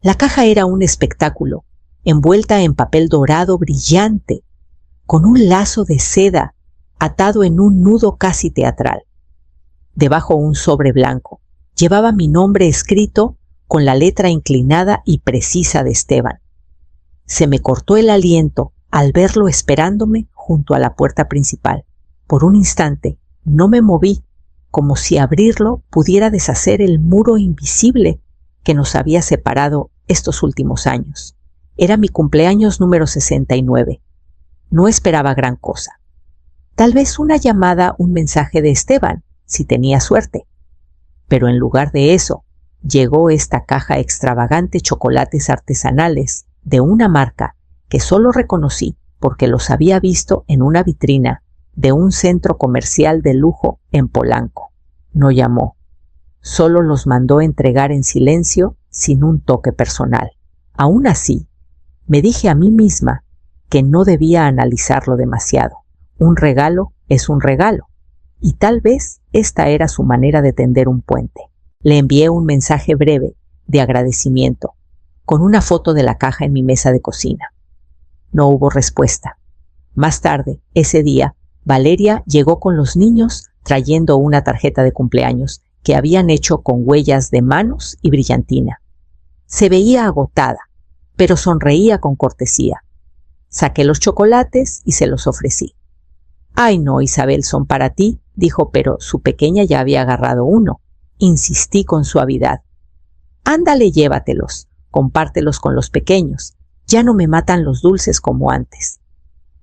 La caja era un espectáculo, envuelta en papel dorado brillante, con un lazo de seda atado en un nudo casi teatral. Debajo un sobre blanco. Llevaba mi nombre escrito con la letra inclinada y precisa de Esteban. Se me cortó el aliento al verlo esperándome junto a la puerta principal. Por un instante no me moví, como si abrirlo pudiera deshacer el muro invisible que nos había separado estos últimos años. Era mi cumpleaños número 69. No esperaba gran cosa. Tal vez una llamada, un mensaje de Esteban, si tenía suerte. Pero en lugar de eso, llegó esta caja extravagante de chocolates artesanales de una marca que solo reconocí porque los había visto en una vitrina de un centro comercial de lujo en Polanco. No llamó. Solo los mandó entregar en silencio sin un toque personal. Aún así, me dije a mí misma que no debía analizarlo demasiado. Un regalo es un regalo, y tal vez esta era su manera de tender un puente. Le envié un mensaje breve de agradecimiento, con una foto de la caja en mi mesa de cocina. No hubo respuesta. Más tarde, ese día, Valeria llegó con los niños trayendo una tarjeta de cumpleaños que habían hecho con huellas de manos y brillantina. Se veía agotada, pero sonreía con cortesía. Saqué los chocolates y se los ofrecí. «Ay no, Isabel, son para ti», dijo, pero su pequeña ya había agarrado uno. Insistí con suavidad. «Ándale, llévatelos, compártelos con los pequeños. Ya no me matan los dulces como antes».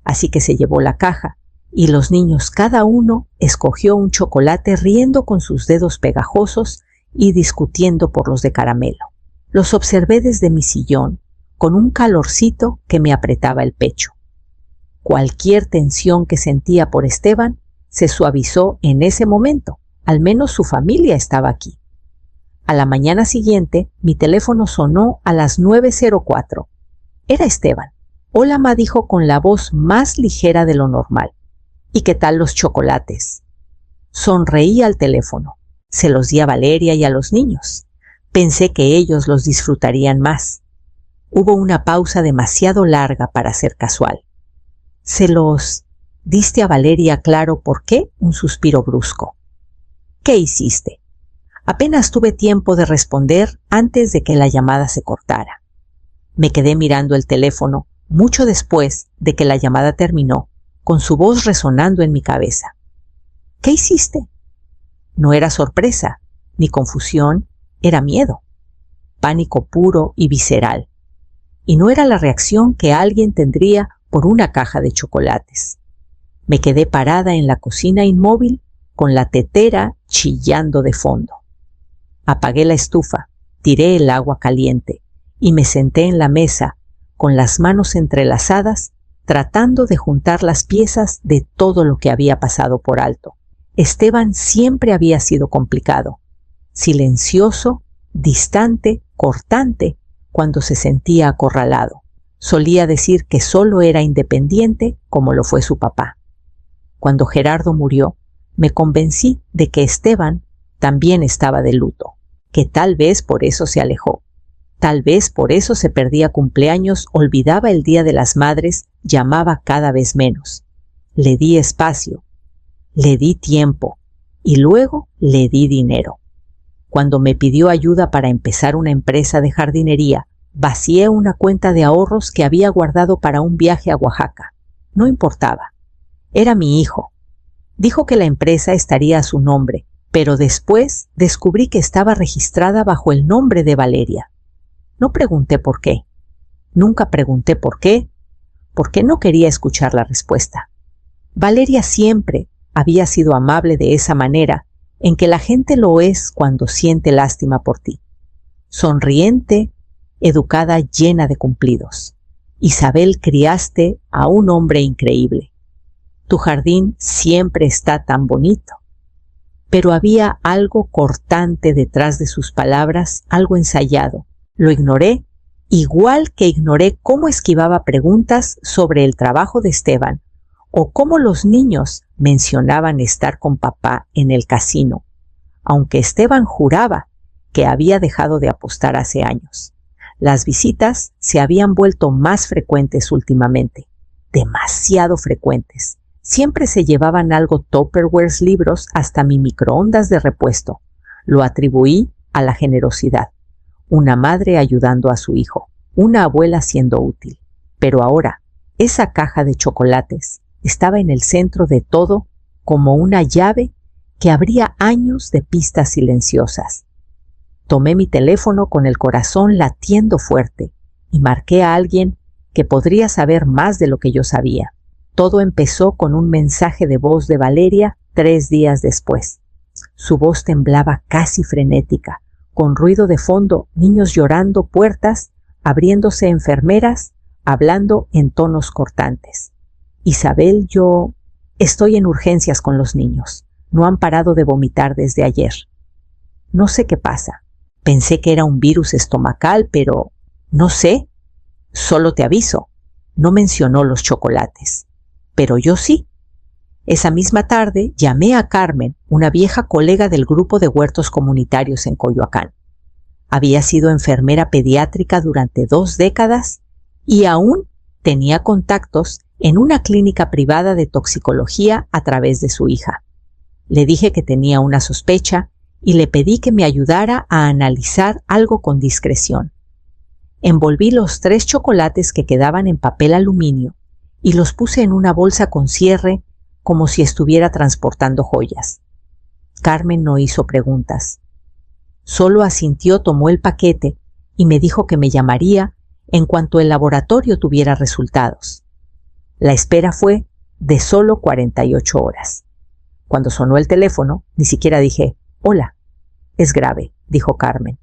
Así que se llevó la caja, y los niños cada uno escogió un chocolate riendo con sus dedos pegajosos y discutiendo por los de caramelo. Los observé desde mi sillón, con un calorcito que me apretaba el pecho. Cualquier tensión que sentía por Esteban se suavizó en ese momento. Al menos su familia estaba aquí. A la mañana siguiente, mi teléfono sonó a las 9:04. Era Esteban. «Hola, ma», dijo con la voz más ligera de lo normal. «¿Y qué tal los chocolates?» Sonreí al teléfono. Se los di a Valeria y a los niños. Pensé que ellos los disfrutarían más. Hubo una pausa demasiado larga para ser casual. «¿Se los diste a Valeria claro por qué?» Un suspiro brusco. «¿Qué hiciste?» Apenas tuve tiempo de responder antes de que la llamada se cortara. Me quedé mirando el teléfono mucho después de que la llamada terminó, con su voz resonando en mi cabeza. «¿Qué hiciste?» No era sorpresa, ni confusión, era miedo. Pánico puro y visceral. Y no era la reacción que alguien tendría por una caja de chocolates. Me quedé parada en la cocina inmóvil, con la tetera chillando de fondo. Apagué la estufa, tiré el agua caliente y me senté en la mesa, con las manos entrelazadas, tratando de juntar las piezas de todo lo que había pasado por alto. Esteban siempre había sido complicado, silencioso, distante, cortante, cuando se sentía acorralado. Solía decir que solo era independiente como lo fue su papá. Cuando Gerardo murió, me convencí de que Esteban también estaba de luto, que tal vez por eso se alejó. Tal vez por eso se perdía cumpleaños, olvidaba el Día de las Madres, llamaba cada vez menos. Le di espacio, le di tiempo y luego le di dinero. Cuando me pidió ayuda para empezar una empresa de jardinería, vacié una cuenta de ahorros que había guardado para un viaje a Oaxaca. No importaba. Era mi hijo. Dijo que la empresa estaría a su nombre, pero después descubrí que estaba registrada bajo el nombre de Valeria. No pregunté por qué. Nunca pregunté por qué, porque no quería escuchar la respuesta. Valeria siempre había sido amable de esa manera en que la gente lo es cuando siente lástima por ti. Sonriente, educada, llena de cumplidos. Isabel, criaste a un hombre increíble. Tu jardín siempre está tan bonito. Pero había algo cortante detrás de sus palabras, algo ensayado. Lo ignoré, igual que ignoré cómo esquivaba preguntas sobre el trabajo de Esteban o cómo los niños mencionaban estar con papá en el casino, aunque Esteban juraba que había dejado de apostar hace años. Las visitas se habían vuelto más frecuentes últimamente, demasiado frecuentes. Siempre se llevaban algo Tupperware, libros, hasta mi microondas de repuesto. Lo atribuí a la generosidad. Una madre ayudando a su hijo, una abuela siendo útil. Pero ahora, esa caja de chocolates estaba en el centro de todo como una llave que abría años de pistas silenciosas. Tomé mi teléfono con el corazón latiendo fuerte y marqué a alguien que podría saber más de lo que yo sabía. Todo empezó con un mensaje de voz de Valeria 3 días después. Su voz temblaba casi frenética, con ruido de fondo, niños llorando, puertas abriéndose, enfermeras hablando en tonos cortantes. Isabel, yo estoy en urgencias con los niños. No han parado de vomitar desde ayer. No sé qué pasa. Pensé que era un virus estomacal, pero no sé. Solo te aviso. No mencionó los chocolates. Pero yo sí. Esa misma tarde llamé a Carmen, una vieja colega del grupo de huertos comunitarios en Coyoacán. Había sido enfermera pediátrica durante 2 décadas y aún tenía contactos en una clínica privada de toxicología a través de su hija. Le dije que tenía una sospecha y le pedí que me ayudara a analizar algo con discreción. Envolví los 3 chocolates que quedaban en papel aluminio y los puse en una bolsa con cierre como si estuviera transportando joyas. Carmen no hizo preguntas. Solo asintió, tomó el paquete y me dijo que me llamaría en cuanto el laboratorio tuviera resultados. La espera fue de solo 48 horas. Cuando sonó el teléfono, ni siquiera dije, «Hola». «Es grave», dijo Carmen.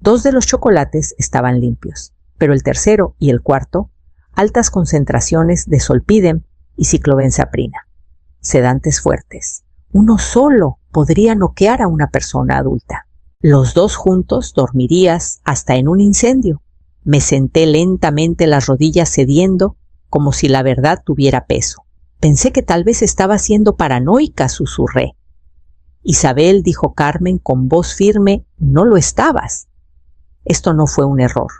2 de los chocolates estaban limpios, pero el tercero y el cuarto, altas concentraciones de zolpidem y ciclobenzaprina. Sedantes fuertes. Uno solo podría noquear a una persona adulta. Los 2 juntos dormirías hasta en un incendio. Me senté lentamente, las rodillas cediendo, como si la verdad tuviera peso. Pensé que tal vez estaba siendo paranoica, susurré. «Isabel», dijo Carmen con voz firme, «no lo estabas». Esto no fue un error.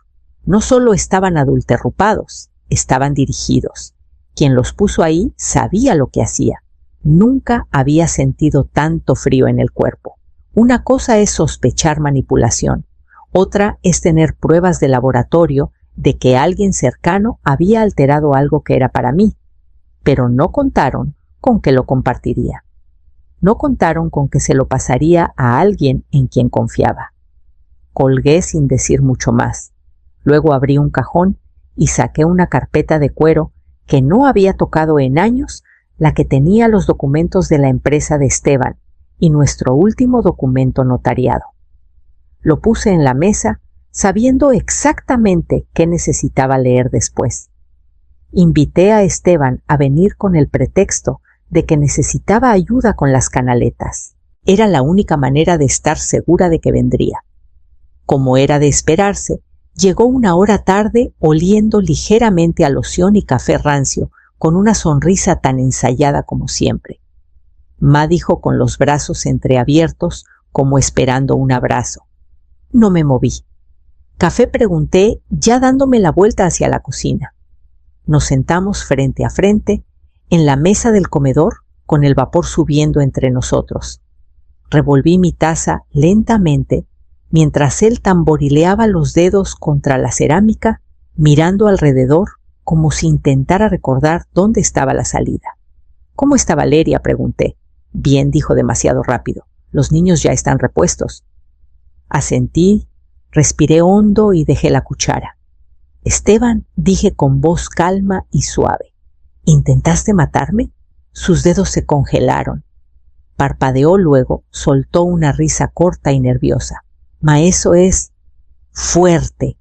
No solo estaban adulterrupados, estaban dirigidos. Quien los puso ahí sabía lo que hacía. Nunca había sentido tanto frío en el cuerpo. Una cosa es sospechar manipulación, otra es tener pruebas de laboratorio de que alguien cercano había alterado algo que era para mí, pero no contaron con que lo compartiría. No contaron con que se lo pasaría a alguien en quien confiaba. Colgué sin decir mucho más. Luego abrí un cajón y saqué una carpeta de cuero que no había tocado en años, la que tenía los documentos de la empresa de Esteban y nuestro último documento notariado. Lo puse en la mesa, sabiendo exactamente qué necesitaba leer después. Invité a Esteban a venir con el pretexto de que necesitaba ayuda con las canaletas. Era la única manera de estar segura de que vendría. Como era de esperarse, llegó 1 hora tarde oliendo ligeramente a loción y café rancio, con una sonrisa tan ensayada como siempre. Ma dijo con los brazos entreabiertos, como esperando un abrazo. No me moví. «¿Café?», pregunté, ya dándome la vuelta hacia la cocina. Nos sentamos frente a frente, en la mesa del comedor, con el vapor subiendo entre nosotros. Revolví mi taza lentamente, mientras él tamborileaba los dedos contra la cerámica, mirando alrededor, como si intentara recordar dónde estaba la salida. «¿Cómo está Valeria?», pregunté. «Bien», dijo demasiado rápido. «Los niños ya están repuestos». Asentí, respiré hondo y dejé la cuchara. «Esteban», dije con voz calma y suave, «¿intentaste matarme?». Sus dedos se congelaron. Parpadeó, luego soltó una risa corta y nerviosa. «Ma, eso es fuerte».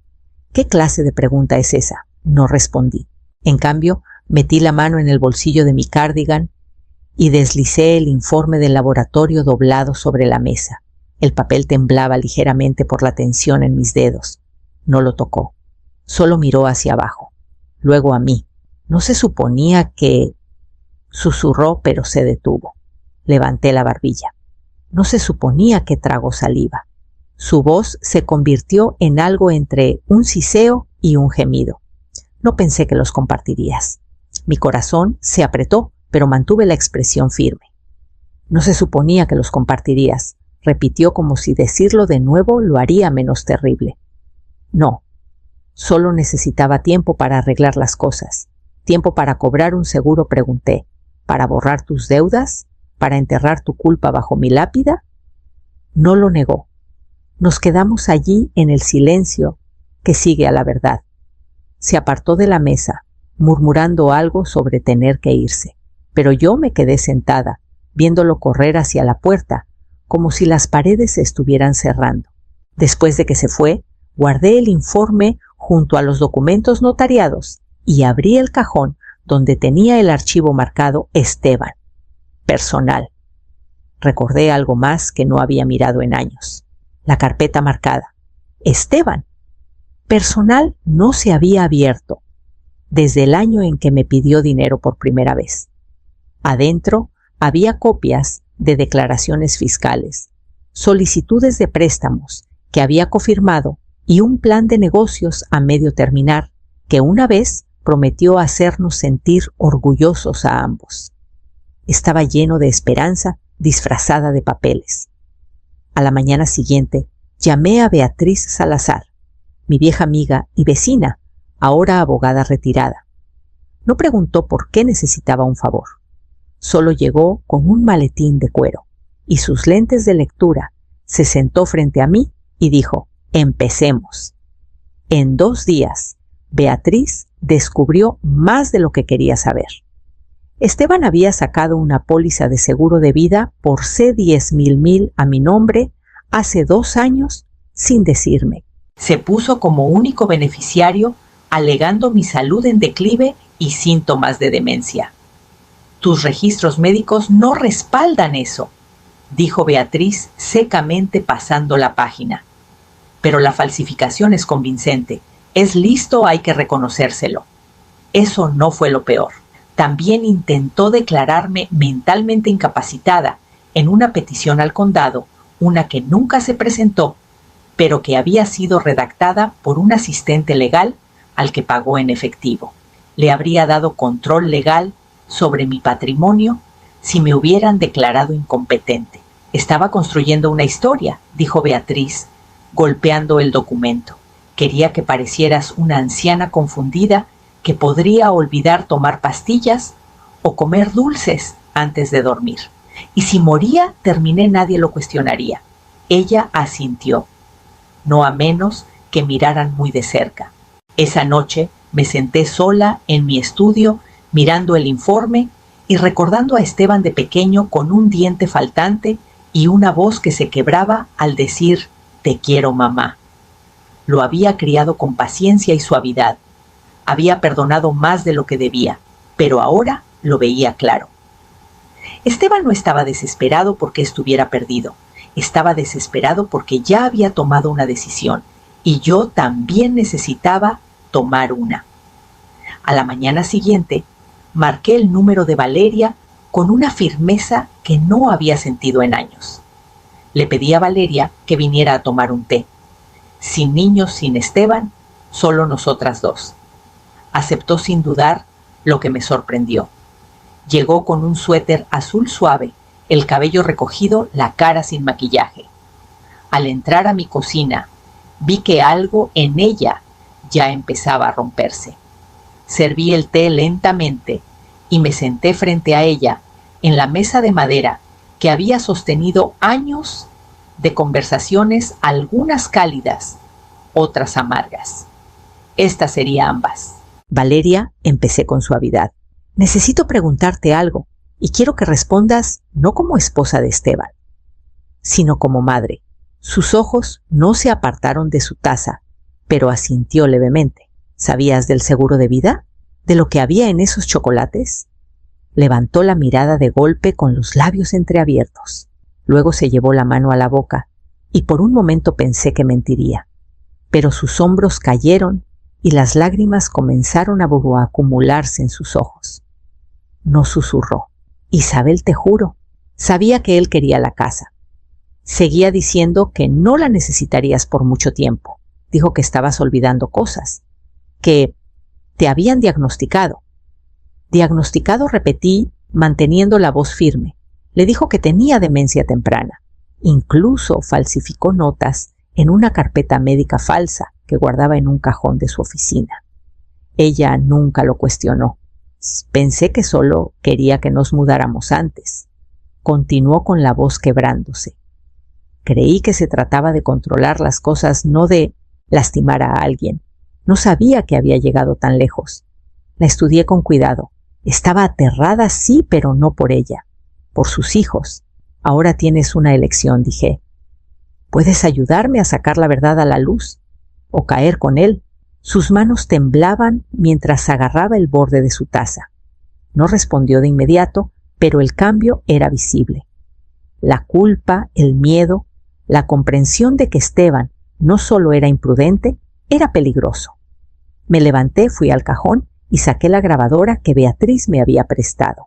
«¿Qué clase de pregunta es esa?». No respondí. En cambio, metí la mano en el bolsillo de mi cardigan y deslicé el informe del laboratorio doblado sobre la mesa. El papel temblaba ligeramente por la tensión en mis dedos. No lo tocó. Solo miró hacia abajo. Luego a mí. «¿No se suponía que...?» Susurró, pero se detuvo. Levanté la barbilla. «No se suponía que tragó saliva». Su voz se convirtió en algo entre un siseo y un gemido. No pensé que los compartirías. Mi corazón se apretó, pero mantuve la expresión firme. No se suponía que los compartirías, repitió como si decirlo de nuevo lo haría menos terrible. No, solo necesitaba tiempo para arreglar las cosas. Tiempo para cobrar un seguro, pregunté. ¿Para borrar tus deudas? ¿Para enterrar tu culpa bajo mi lápida? No lo negó. Nos quedamos allí en el silencio que sigue a la verdad. Se apartó de la mesa, murmurando algo sobre tener que irse, pero yo me quedé sentada, viéndolo correr hacia la puerta, como si las paredes se estuvieran cerrando. Después de que se fue, guardé el informe junto a los documentos notariados y abrí el cajón donde tenía el archivo marcado Esteban, personal. Recordé algo más que no había mirado en años. La carpeta marcada Esteban, personal, no se había abierto desde el año en que me pidió dinero por primera vez. Adentro había copias de declaraciones fiscales, solicitudes de préstamos que había cofirmado y un plan de negocios a medio terminar que una vez prometió hacernos sentir orgullosos a ambos. Estaba lleno de esperanza disfrazada de papeles. A la mañana siguiente llamé a Beatriz Salazar, mi vieja amiga y vecina, ahora abogada retirada. No preguntó por qué necesitaba un favor. Solo llegó con un maletín de cuero y sus lentes de lectura, se sentó frente a mí y dijo: «Empecemos». En 2 días, Beatriz descubrió más de lo que quería saber. Esteban había sacado una póliza de seguro de vida por C10.000 a mi nombre hace 2 años sin decirme. Se puso como único beneficiario alegando mi salud en declive y síntomas de demencia. «Tus registros médicos no respaldan eso», dijo Beatriz secamente pasando la página. «Pero la falsificación es convincente. Es listo, hay que reconocérselo». Eso no fue lo peor. También intentó declararme mentalmente incapacitada en una petición al condado, una que nunca se presentó, pero que había sido redactada por un asistente legal al que pagó en efectivo. Le habría dado control legal sobre mi patrimonio si me hubieran declarado incompetente. Estaba construyendo una historia, dijo Beatriz, golpeando el documento. Quería que parecieras una anciana confundida que podría olvidar tomar pastillas o comer dulces antes de dormir. Y si moría, terminé, nadie lo cuestionaría. Ella asintió, no a menos que miraran muy de cerca. Esa noche me senté sola en mi estudio mirando el informe y recordando a Esteban de pequeño con un diente faltante y una voz que se quebraba al decir «Te quiero, mamá». Lo había criado con paciencia y suavidad. Había perdonado más de lo que debía, pero ahora lo veía claro. Esteban no estaba desesperado porque estuviera perdido. Estaba desesperado porque ya había tomado una decisión y yo también necesitaba tomar una. A la mañana siguiente, marqué el número de Valeria con una firmeza que no había sentido en años. Le pedí a Valeria que viniera a tomar un té. Sin niños, sin Esteban, solo nosotras dos. Aceptó sin dudar, lo que me sorprendió. Llegó con un suéter azul suave, el cabello recogido, la cara sin maquillaje. Al entrar a mi cocina, vi que algo en ella ya empezaba a romperse. Serví el té lentamente y me senté frente a ella en la mesa de madera que había sostenido años de conversaciones, algunas cálidas, otras amargas. Esta sería ambas. Valeria, empecé con suavidad. Necesito preguntarte algo y quiero que respondas no como esposa de Esteban, sino como madre. Sus ojos no se apartaron de su taza, pero asintió levemente. ¿Sabías del seguro de vida? ¿De lo que había en esos chocolates? Levantó la mirada de golpe con los labios entreabiertos. Luego se llevó la mano a la boca y por un momento pensé que mentiría. Pero sus hombros cayeron y las lágrimas comenzaron a acumularse en sus ojos. No susurró. Isabel, te juro. Sabía que él quería la casa. Seguía diciendo que no la necesitarías por mucho tiempo. Dijo que estabas olvidando cosas, que te habían diagnosticado. Diagnosticado, repetí, manteniendo la voz firme. Le dijo que tenía demencia temprana. Incluso falsificó notas en una carpeta médica falsa que guardaba en un cajón de su oficina. Ella nunca lo cuestionó. Pensé que solo quería que nos mudáramos antes. Continuó con la voz quebrándose. Creí que se trataba de controlar las cosas, no de lastimar a alguien. No sabía que había llegado tan lejos. La estudié con cuidado. Estaba aterrada, sí, pero no por ella. Por sus hijos. Ahora tienes una elección, dije. Puedes ayudarme a sacar la verdad a la luz, o caer con él. Sus manos temblaban mientras agarraba el borde de su taza. No respondió de inmediato, pero el cambio era visible. La culpa, el miedo, la comprensión de que Esteban no solo era imprudente, era peligroso. Me levanté, fui al cajón y saqué la grabadora que Beatriz me había prestado.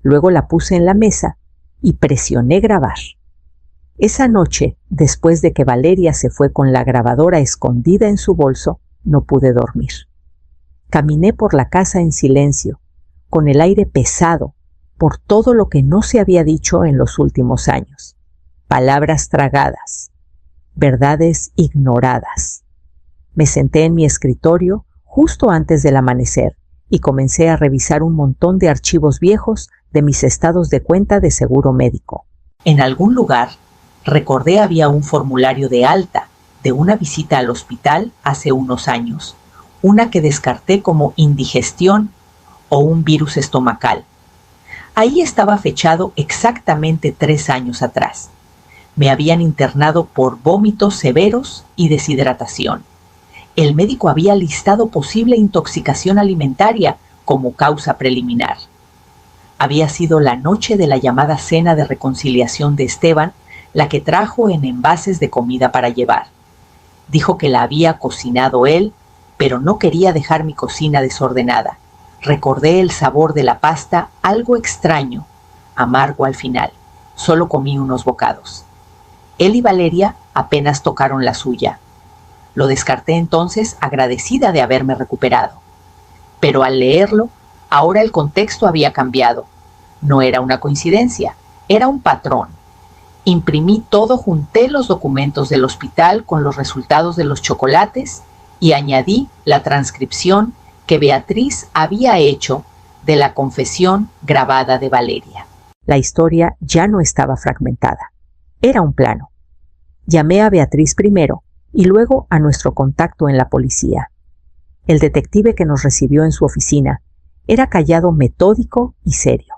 Luego la puse en la mesa y presioné grabar. Esa noche, después de que Valeria se fue con la grabadora escondida en su bolso, no pude dormir. Caminé por la casa en silencio, con el aire pesado, por todo lo que no se había dicho en los últimos años. Palabras tragadas, verdades ignoradas. Me senté en mi escritorio justo antes del amanecer y comencé a revisar un montón de archivos viejos de mis estados de cuenta de seguro médico. En algún lugar, recordé había un formulario de alta de una visita al hospital hace unos años, una que descarté como indigestión o un virus estomacal. Ahí estaba fechado exactamente 3 años atrás. Me habían internado por vómitos severos y deshidratación. El médico había listado posible intoxicación alimentaria como causa preliminar. Había sido la noche de la llamada cena de reconciliación de Esteban la que trajo en envases de comida para llevar. Dijo que la había cocinado él, pero no quería dejar mi cocina desordenada. Recordé el sabor de la pasta, algo extraño, amargo al final. Solo comí unos bocados. Él y Valeria apenas tocaron la suya. Lo descarté entonces, agradecida de haberme recuperado. Pero al leerlo, ahora el contexto había cambiado. No era una coincidencia, era un patrón. Imprimí todo, junté los documentos del hospital con los resultados de los chocolates y añadí la transcripción que Beatriz había hecho de la confesión grabada de Valeria. La historia ya no estaba fragmentada. Era un plano. Llamé a Beatriz primero y luego a nuestro contacto en la policía. El detective que nos recibió en su oficina era callado, metódico y serio.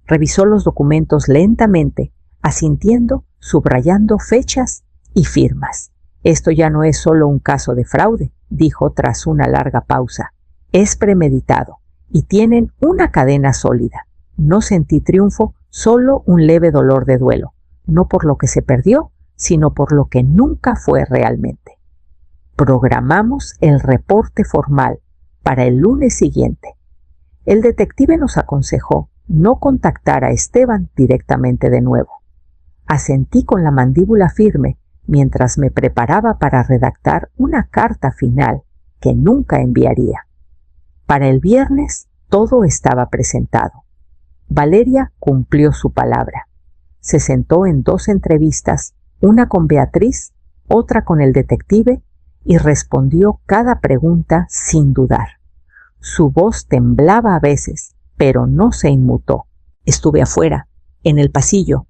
Revisó los documentos lentamente, asintiendo, subrayando fechas y firmas. Esto ya no es solo un caso de fraude, dijo tras una larga pausa. Es premeditado y tienen una cadena sólida. No sentí triunfo, solo un leve dolor de duelo, no por lo que se perdió, sino por lo que nunca fue realmente. Programamos el reporte formal para el lunes siguiente. El detective nos aconsejó no contactar a Esteban directamente de nuevo. Asentí con la mandíbula firme mientras me preparaba para redactar una carta final que nunca enviaría. Para el viernes todo estaba presentado. Valeria cumplió su palabra. Se sentó en 2 entrevistas, una con Beatriz, otra con el detective, y respondió cada pregunta sin dudar. Su voz temblaba a veces, pero no se inmutó. Estuve afuera, en el pasillo,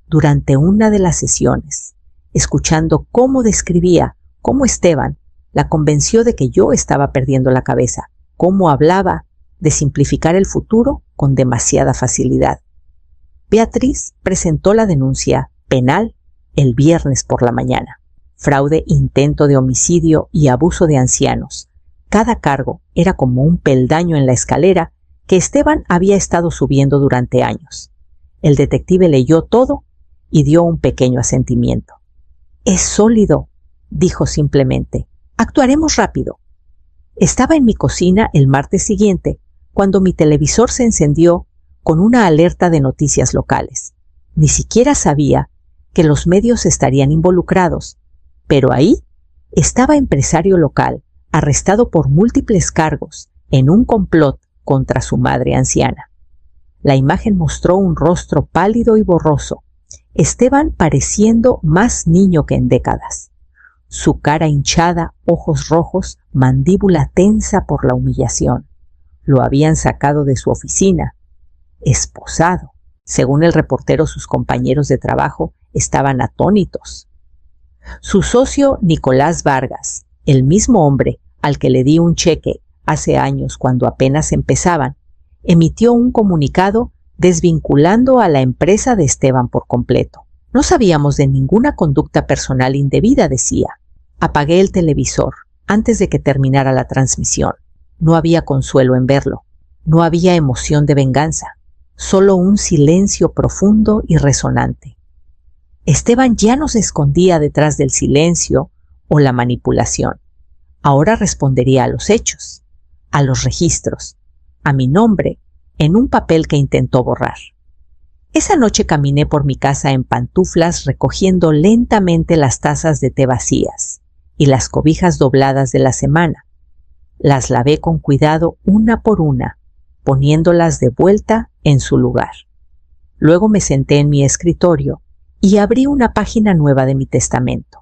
durante una de las sesiones, escuchando cómo describía, cómo Esteban la convenció de que yo estaba perdiendo la cabeza, cómo hablaba de simplificar el futuro con demasiada facilidad. Beatriz presentó la denuncia penal el viernes por la mañana. Fraude, intento de homicidio y abuso de ancianos. Cada cargo era como un peldaño en la escalera que Esteban había estado subiendo durante años. El detective leyó todo y dio un pequeño asentimiento. «Es sólido», dijo simplemente. «Actuaremos rápido». Estaba en mi cocina el martes siguiente cuando mi televisor se encendió con una alerta de noticias locales. Ni siquiera sabía que los medios estarían involucrados, pero ahí estaba empresario local, arrestado por múltiples cargos en un complot contra su madre anciana. La imagen mostró un rostro pálido y borroso, Esteban pareciendo más niño que en décadas. Su cara hinchada, ojos rojos, mandíbula tensa por la humillación. Lo habían sacado de su oficina, esposado. Según el reportero, sus compañeros de trabajo estaban atónitos. Su socio Nicolás Vargas, el mismo hombre al que le di un cheque hace años cuando apenas empezaban, emitió un comunicado desvinculando a la empresa de Esteban por completo. No sabíamos de ninguna conducta personal indebida, decía. Apagué el televisor antes de que terminara la transmisión. No había consuelo en verlo. No había emoción de venganza. Solo un silencio profundo y resonante. Esteban ya no se escondía detrás del silencio o la manipulación. Ahora respondería a los hechos, a los registros, a mi nombre, en un papel que intentó borrar. Esa noche caminé por mi casa en pantuflas recogiendo lentamente las tazas de té vacías y las cobijas dobladas de la semana. Las lavé con cuidado una por una, poniéndolas de vuelta en su lugar. Luego me senté en mi escritorio y abrí una página nueva de mi testamento.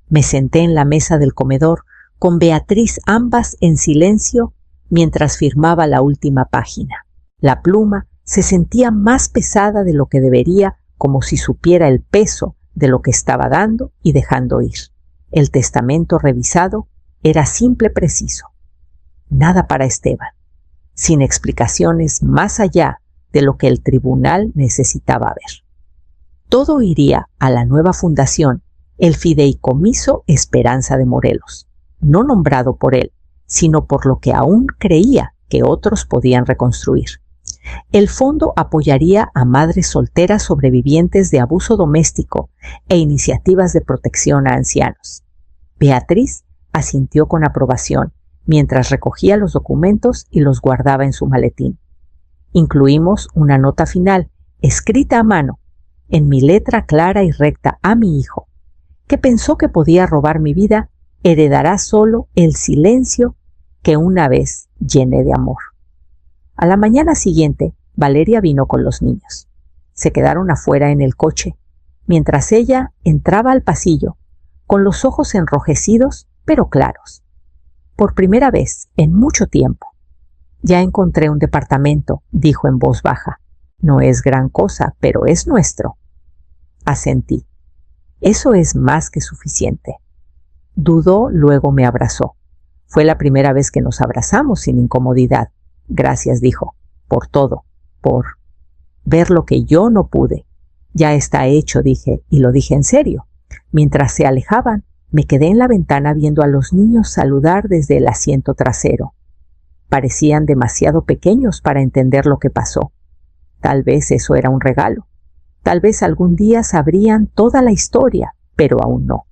Me senté en la mesa del comedor con Beatriz ambas en silencio mientras firmaba la última página. La pluma se sentía más pesada de lo que debería, como si supiera el peso de lo que estaba dando y dejando ir. El testamento revisado era simple, preciso. Nada para Esteban, sin explicaciones más allá de lo que el tribunal necesitaba ver. Todo iría a la nueva fundación, el Fideicomiso Esperanza de Morelos, no nombrado por él, sino por lo que aún creía que otros podían reconstruir. El fondo apoyaría a madres solteras sobrevivientes de abuso doméstico e iniciativas de protección a ancianos. Beatriz asintió con aprobación mientras recogía los documentos y los guardaba en su maletín. Incluimos una nota final, escrita a mano, en mi letra clara y recta a mi hijo, que pensó que podía robar mi vida, heredará solo el silencio que una vez llené de amor. A la mañana siguiente, Valeria vino con los niños. Se quedaron afuera en el coche, mientras ella entraba al pasillo, con los ojos enrojecidos pero claros. Por primera vez en mucho tiempo. Ya encontré un departamento, dijo en voz baja. No es gran cosa, pero es nuestro. Asentí. Eso es más que suficiente. Dudó, luego me abrazó. Fue la primera vez que nos abrazamos sin incomodidad. Gracias, dijo, por todo, por ver lo que yo no pude. Ya está hecho, dije, y lo dije en serio. Mientras se alejaban, me quedé en la ventana viendo a los niños saludar desde el asiento trasero. Parecían demasiado pequeños para entender lo que pasó. Tal vez eso era un regalo. Tal vez algún día sabrían toda la historia, pero aún no.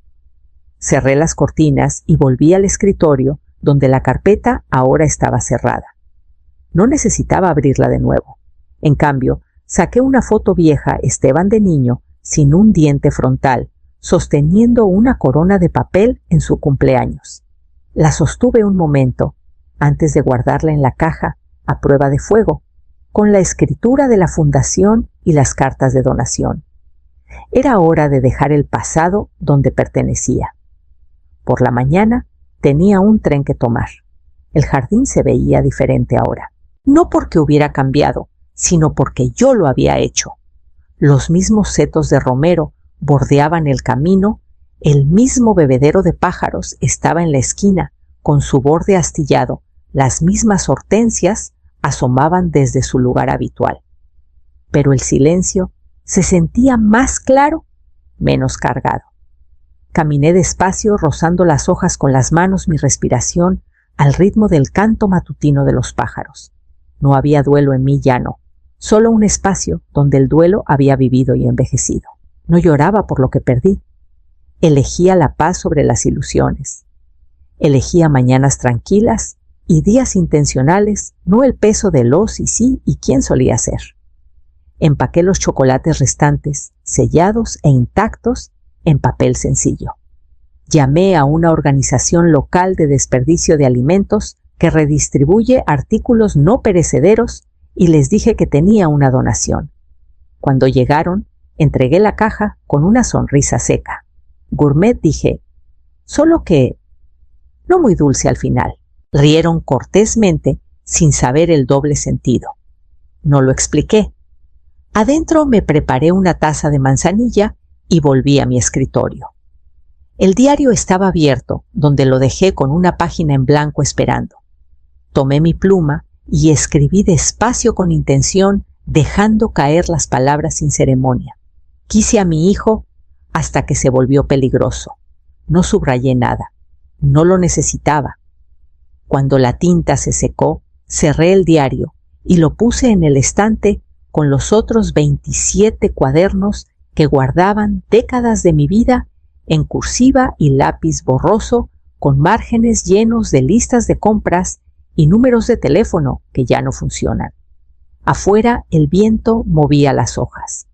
Cerré las cortinas y volví al escritorio, donde la carpeta ahora estaba cerrada. No necesitaba abrirla de nuevo. En cambio, saqué una foto vieja, Esteban de niño, sin un diente frontal, sosteniendo una corona de papel en su cumpleaños. La sostuve un momento, antes de guardarla en la caja, a prueba de fuego, con la escritura de la fundación y las cartas de donación. Era hora de dejar el pasado donde pertenecía. Por la mañana tenía un tren que tomar. El jardín se veía diferente ahora. No porque hubiera cambiado, sino porque yo lo había hecho. Los mismos setos de romero bordeaban el camino, el mismo bebedero de pájaros estaba en la esquina, con su borde astillado, las mismas hortensias asomaban desde su lugar habitual. Pero el silencio se sentía más claro, menos cargado. Caminé despacio, rozando las hojas con las manos, mi respiración al ritmo del canto matutino de los pájaros. No había duelo en mí, ya no, solo un espacio donde el duelo había vivido y envejecido. No lloraba por lo que perdí. Elegía la paz sobre las ilusiones. Elegía mañanas tranquilas y días intencionales, no el peso de los y sí y quién solía ser. empaqué los chocolates restantes, sellados e intactos, en papel sencillo. Llamé a una organización local de desperdicio de alimentos que redistribuye artículos no perecederos y les dije que tenía una donación. Cuando llegaron, entregué la caja con una sonrisa seca. Gourmet, dije, solo que no muy dulce al final. Rieron cortésmente sin saber el doble sentido. No lo expliqué. Adentro me preparé una taza de manzanilla y volví a mi escritorio. El diario estaba abierto, donde lo dejé con una página en blanco esperando. Tomé mi pluma y escribí despacio con intención, dejando caer las palabras sin ceremonia. Quise a mi hijo hasta que se volvió peligroso. No subrayé nada. No lo necesitaba. Cuando la tinta se secó, cerré el diario y lo puse en el estante con los otros 27 cuadernos que guardaban décadas de mi vida en cursiva y lápiz borroso, con márgenes llenos de listas de compras y números de teléfono que ya no funcionan. Afuera el viento movía las hojas.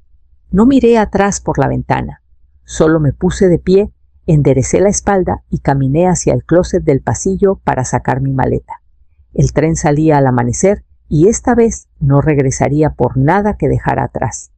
No miré atrás por la ventana. Solo me puse de pie, enderecé la espalda y caminé hacia el closet del pasillo para sacar mi maleta. El tren salía al amanecer y esta vez no regresaría por nada que dejara atrás.